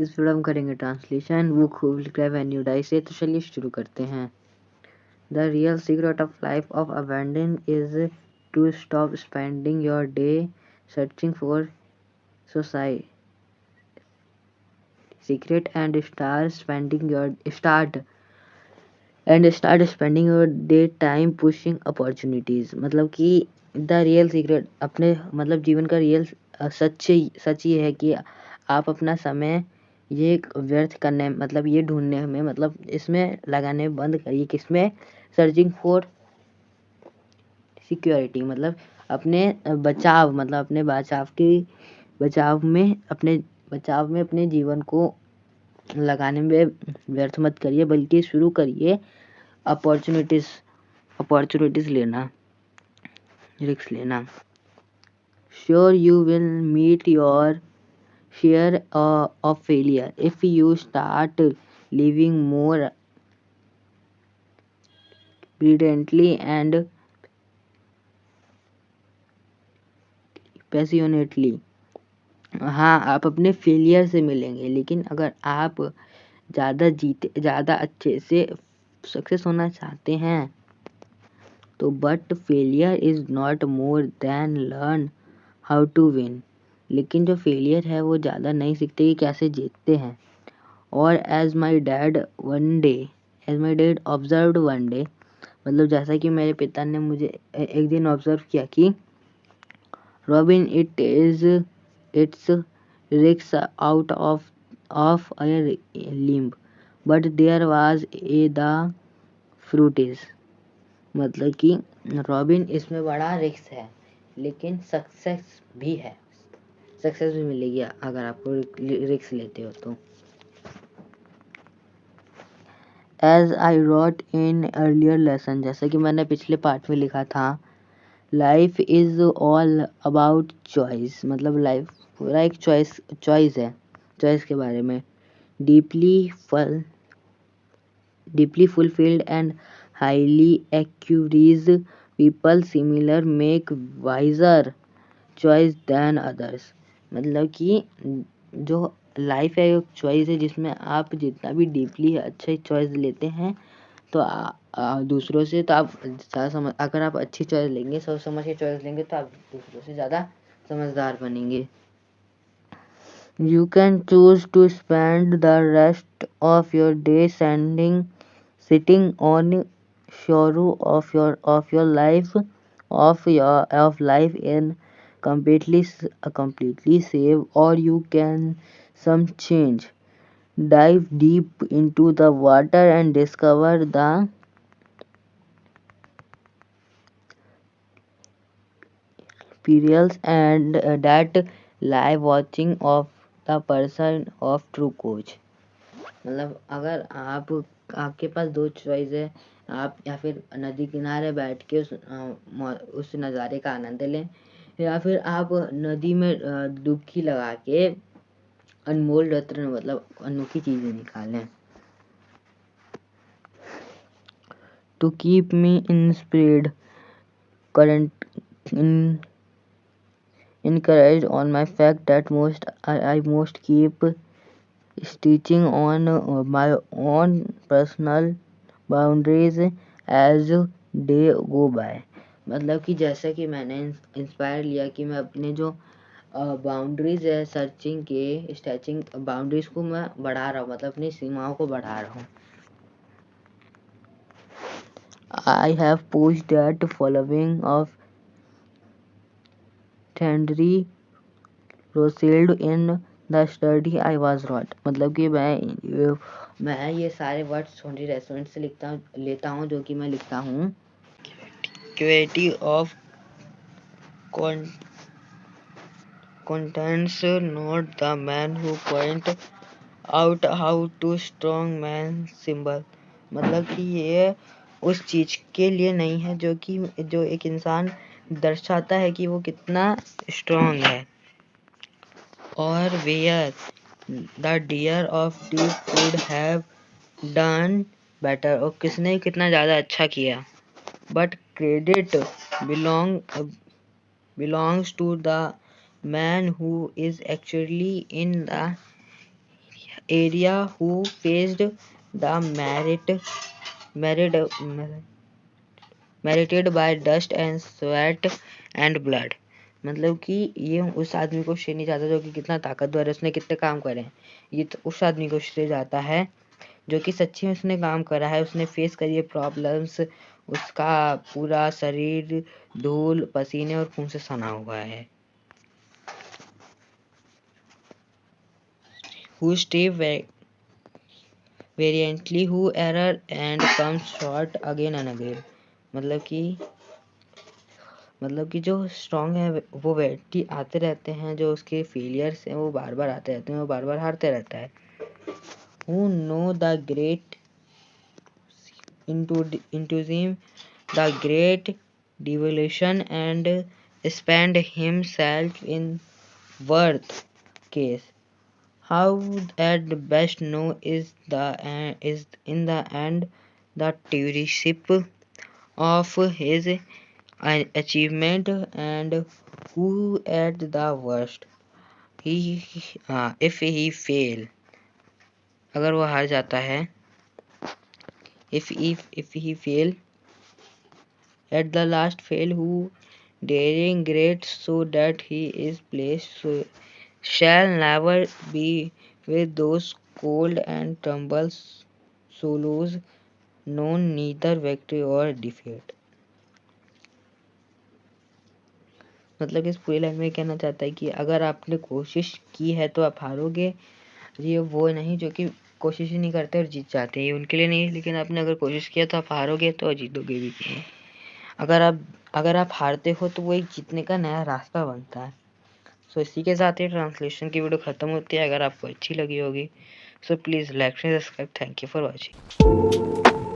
इस वीडियो में करेंगे ट्रांसलेशन। वो खूब लिख रहा है वेन्यू डाई से, तो चलिए शुरू करते हैं। The real secret of life of abundance is to stop spending your day searching for society secret and start spending your day time pushing opportunities. मतलब कि द रियल सीक्रेट, अपने मतलब जीवन का रियल सच ये है कि आप अपना समय ये व्यर्थ करने, मतलब ये ढूंढने में, मतलब इसमें लगाने बंद करिए। किसमें? सर्चिंग फॉर सिक्योरिटी, मतलब अपने बचाव, मतलब अपने बचाव में अपने जीवन को लगाने में व्यर्थ मत करिए, बल्कि शुरू करिए अपॉर्चुनिटीज लेना, रिस्क लेना। Sure you will meet your share of failure if you start living more brilliantly and passionately। हाँ, आप अपने फेलियर से मिलेंगे, लेकिन अगर आप ज़्यादा अच्छे से सक्सेस होना चाहते हैं तो but failure is not more than learn how to win. लेकिन जो फेलियर है वो ज़्यादा नहीं सीखते कि कैसे जीतते हैं। और as my dad observed one day, मतलब जैसा कि मेरे पिता ने मुझे एक दिन ऑब्जर्व किया कि Robin, it's risks out of a limb but there was a the fruit is. मतलब कि रॉबिन, इसमें बड़ा रिक्स है लेकिन सक्सेस भी है, सक्सेस भी मिलेगी अगर आप रिक्स लेते हो तो। As I wrote in earlier lesson, जैसा कि मैंने पिछले पार्ट में लिखा था, life is all about choice. मतलब लाइफ पूरा एक चॉइस है, चॉइस के बारे में। Deeply fulfilled and highly accurate people similar make wiser choice than others. मतलब कि जो लाइफ है एक चॉइस है, जिसमें आप जितना भी डीपली अच्छा चॉइस लेते हैं तो दूसरों से तो आप ज़्यादा अगर आप अच्छी चॉइस लेंगे, सोच समझ के चॉइस लेंगे, तो आप दूसरों से ज़्यादा समझदार बनेंगे। You can choose to spend the rest of your day sitting on sorrow of your life of life in completely save, or you can some change. Dive deep into the water and discover the perils and that lie watching of the person of true coach। मतलब अगर आपके पास दो choice है, आप या फिर नदी किनारे बैठ के उस नज़ारे का आनंद लें, या फिर आप नदी में डुबकी लगा के अनमोल रत्न, मतलब अनोखी चीज़ें निकालें। To keep me inspired, encouraged on my fact that I most keep stitching on my own personal boundaries as day go by। मतलब कि जैसा कि मैंने इंस्पायर लिया कि मैं अपने जो बाउंड्रीज है, स्ट्रेचिंग बाउंड्रीज को मैं बढ़ा रहा हूँ, मतलब अपनी सीमाओं को बढ़ा रहा हूँ। I have pushed that following of Henry Rousseau in the study I was wrote। मतलब कि मैं ये सारे वर्ड्स हेनरी रेस्टोरेंट से लेता हूँ जो कि मैं लिखता हूँ। Qwerty of contents, not the man who point out how to strong man symbol। मतलब कि ये उस चीज के लिए नहीं है जो एक इंसान दर्शाता है कि वो कितना स्ट्रांग है। और where the deer of deep wood have done better, और किसने कितना ज़्यादा अच्छा किया। But credit belongs to the man who is actually in the area who faced the merited by dust and sweat and blood। मतलब कि ये उस आदमी को श्रेय नहीं जाता जो कि कितना ताकतवर है, उसने कितने काम करे हैं। ये तो उस आदमी को श्रेय जाता है जो कि सच्ची में उसने काम करा है, उसने फेस करी है प्रॉब्लम्स, उसका पूरा शरीर धूल पसीने और खून से सना हुआ है। Who strive valiantly, who err and comes short again and again। मतलब कि जो स्ट्रांग है वो व्यक्ति आते रहते हैं, जो उसके फेलियर्स हैं वो बार बार आते रहते हैं, वो बार बार हारते रहता है। Who know the great enthusiasm, the great devotion and spend himself in worth case, how at best know is in the end the stewardship of his achievement, and who at the worst he if he fail, अगर वो हार जाता है, if he fail at the last fail, who daring great so that he is placed so shall never be with those cold and tumble solos known neither victory or defeat। मतलब इस पूरी line में कहना चाहता है कि अगर आपने कोशिश की है तो आप हारोगे। ये वो नहीं जो कि कोशिश ही नहीं करते और जीत जाते हैं, ये उनके लिए नहीं है, लेकिन आपने अगर कोशिश किया तो आप हारोगे तो जीतोगे भी। अगर आप हारते हो तो वो एक जीतने का नया रास्ता बनता है। सो इसी के साथ ही ट्रांसलेशन की वीडियो खत्म होती है। अगर आपको अच्छी लगी होगी so please like and subscribe. Thank you for watching.